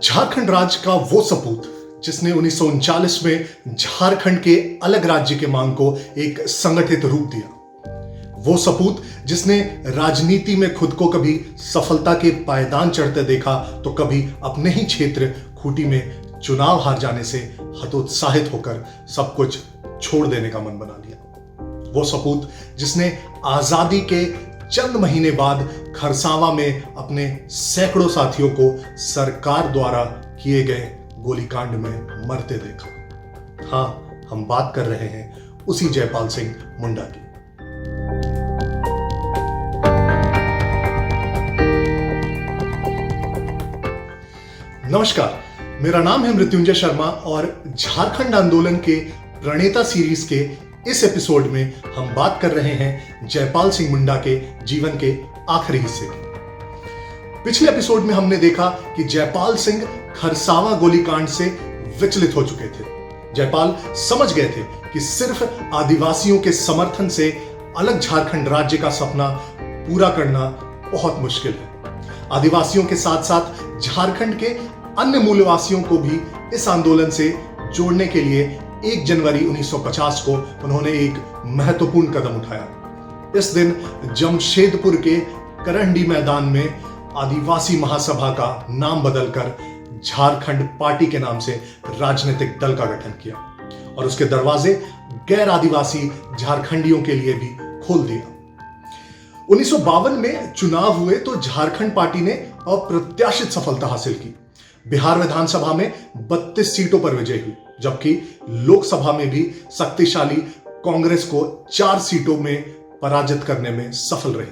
झारखंड राज्य का वो सपूत जिसने 1939 में झारखंड के अलग राज्य के मांग को एक संगठित रूप दिया, वो सपूत जिसने राजनीति में खुद को कभी सफलता के पायदान चढ़ते देखा तो कभी अपने ही क्षेत्र खूंटी में चुनाव हार जाने से हतोत्साहित होकर सब कुछ छोड़ देने का मन बना लिया, वो सपूत जिसने आजादी के चंद महीने बाद खरसावां में अपने सैकड़ों साथियों को सरकार द्वारा किए गए गोलीकांड में मरते देखा। हाँ, हम बात कर रहे हैं उसी जयपाल सिंह मुंडा की। नमस्कार, मेरा नाम है मृत्युंजय शर्मा और झारखंड आंदोलन के प्रणेता सीरीज के इस एपिसोड में हम बात कर रहे हैं जयपाल सिंह मुंडा के जीवन के आखिरी हिस्से की। पिछले एपिसोड में हमने देखा कि जयपाल सिंह खरसावां गोलीकांड से विचलित हो चुके थे। जयपाल समझ गए थे कि सिर्फ आदिवासियों के समर्थन से अलग झारखंड राज्य का सपना पूरा करना बहुत मुश्किल है। आदिवासियों के साथ साथ झारखंड के अन्य मूलवासियों को भी इस आंदोलन से जोड़ने के लिए 1 जनवरी 1950 को उन्होंने एक महत्वपूर्ण कदम उठाया। इस दिन जमशेदपुर के करंडी मैदान में आदिवासी महासभा का नाम बदलकर झारखंड पार्टी के नाम से राजनीतिक दल का गठन किया और उसके दरवाजे गैर आदिवासी झारखंडियों के लिए भी खोल दिया। 1952 में चुनाव हुए तो झारखंड पार्टी ने अप्रत्याशित सफलता हासिल की। बिहार विधानसभा में 32 सीटों पर विजय हुई, जबकि लोकसभा में भी शक्तिशाली कांग्रेस को 4 सीटों में पराजित करने में सफल रही।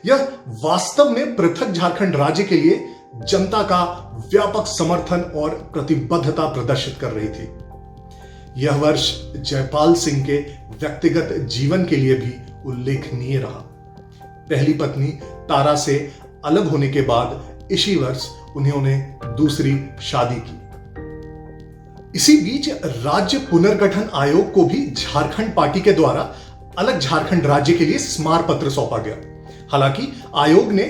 यह वास्तव में पृथक झारखंड राज्य के लिए जनता का व्यापक समर्थन और प्रतिबद्धता प्रदर्शित कर रही थी। यह वर्ष जयपाल सिंह के व्यक्तिगत जीवन के लिए भी उल्लेखनीय रहा। पहली पत्नी तारा से अलग होने के बाद इसी वर्ष उन्होंने दूसरी शादी की। इसी बीच राज्य पुनर्गठन आयोग को भी झारखंड पार्टी के द्वारा अलग झारखंड राज्य के लिए स्मार पत्र सौंपा गया। हालांकि आयोग ने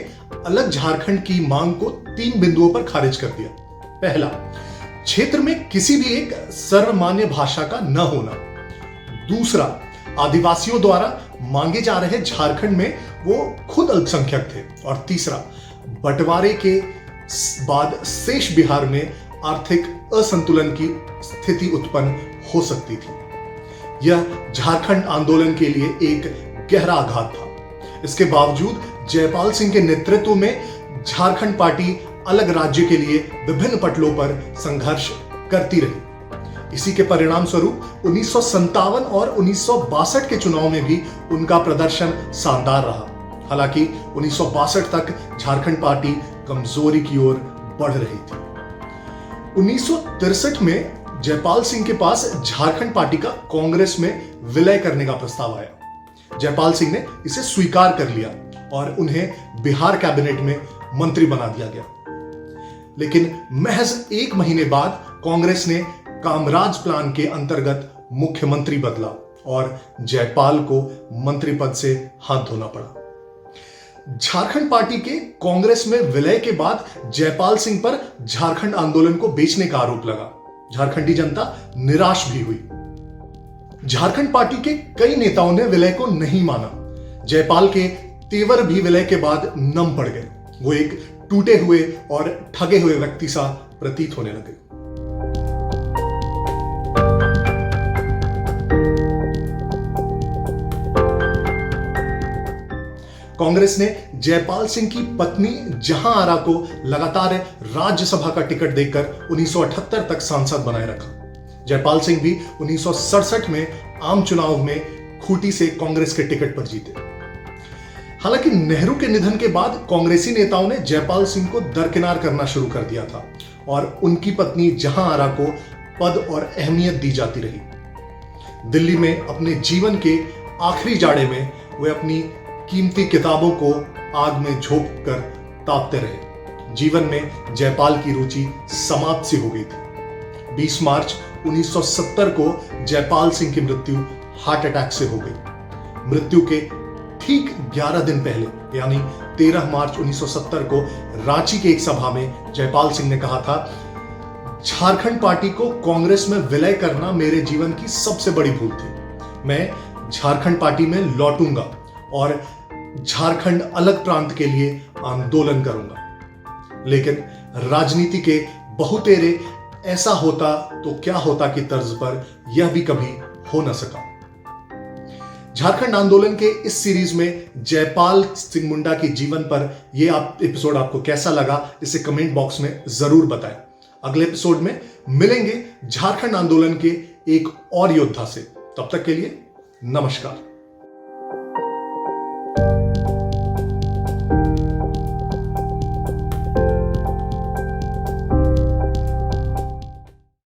अलग झारखंड की मांग को 3 बिंदुओं पर खारिज कर दिया। पहला, क्षेत्र में किसी भी एक सर्वमान्य भाषा का न होना। दूसरा, आदिवासियों द्वारा मांगे जा रहे झारखंड में वो खुद अल्पसंख्यक थे। और तीसरा, बंटवारे के बाद शेष बिहार में आर्थिक असंतुलन की स्थिति उत्पन्न हो सकती थी। यह झारखंड आंदोलन के लिए एक गहरा आघात था। इसके बावजूद जयपाल सिंह के नेतृत्व में झारखंड पार्टी अलग राज्य के लिए विभिन्न पटलों पर संघर्ष करती रही। इसी के परिणाम स्वरूप 1957 और 1962 के चुनाव में भी उनका प्रदर्शन शानदार रहा। हालांकि 1962 तक झारखंड पार्टी कमजोरी की ओर बढ़ रही थी। 1963 में जयपाल सिंह के पास झारखंड पार्टी का कांग्रेस में विलय करने का प्रस्ताव आया। जयपाल सिंह ने इसे स्वीकार कर लिया और उन्हें बिहार कैबिनेट में मंत्री बना दिया गया। लेकिन महज 1 महीने बाद कांग्रेस ने कामराज प्लान के अंतर्गत मुख्यमंत्री बदला और जयपाल को मंत्री पद से हाथ धोना पड़ा। झारखंड पार्टी के कांग्रेस में विलय के बाद जयपाल सिंह पर झारखंड आंदोलन को बेचने का आरोप लगा। झारखंडी जनता निराश भी हुई। झारखंड पार्टी के कई नेताओं ने विलय को नहीं माना। जयपाल के तेवर भी विलय के बाद नम पड़ गए। वो एक टूटे हुए और ठगे हुए व्यक्ति सा प्रतीत होने लगे। कांग्रेस ने जयपाल सिंह की पत्नी जहां आरा को लगातार राज्यसभा का टिकट देकर 1978 तक सांसद बनाए रखा। जयपाल सिंह भी 1967 में आम चुनाव में खूंटी से कांग्रेस के टिकट पर जीते। हालांकि नेहरू के निधन के बाद कांग्रेसी नेताओं ने जयपाल सिंह को दरकिनार करना शुरू कर दिया था और उनकी पत्नी जहां आरा को पद और अहमियत दी जाती रही। दिल्ली में अपने जीवन के आखिरी जाड़े में वे अपनी कीमती किताबों को आग में झोंक कर तापते रहे। जीवन में जयपाल की रुचि समाप्त सी हो गई थी। 20 मार्च 1970 को जयपाल सिंह की मृत्यु हार्ट अटैक से हो गई। मृत्यु के ठीक 11 दिन पहले यानी 13 मार्च 1970 को रांची के एक सभा में जयपाल सिंह ने कहा था, झारखंड पार्टी को कांग्रेस में विलय करना मेरे जीवन की सबसे बड़ी भूल थी। मैं झारखंड पार्टी में लौटूंगा और झारखंड अलग प्रांत के लिए आंदोलन करूंगा। लेकिन राजनीति के बहुतेरे ऐसा होता तो क्या होता की तर्ज पर यह भी कभी हो न सका। झारखंड आंदोलन के इस सीरीज में जयपाल सिंह मुंडा के जीवन पर यह एपिसोड आपको कैसा लगा, इसे कमेंट बॉक्स में जरूर बताएं। अगले एपिसोड में मिलेंगे झारखंड आंदोलन के एक और योद्धा से। तब तक के लिए नमस्कार।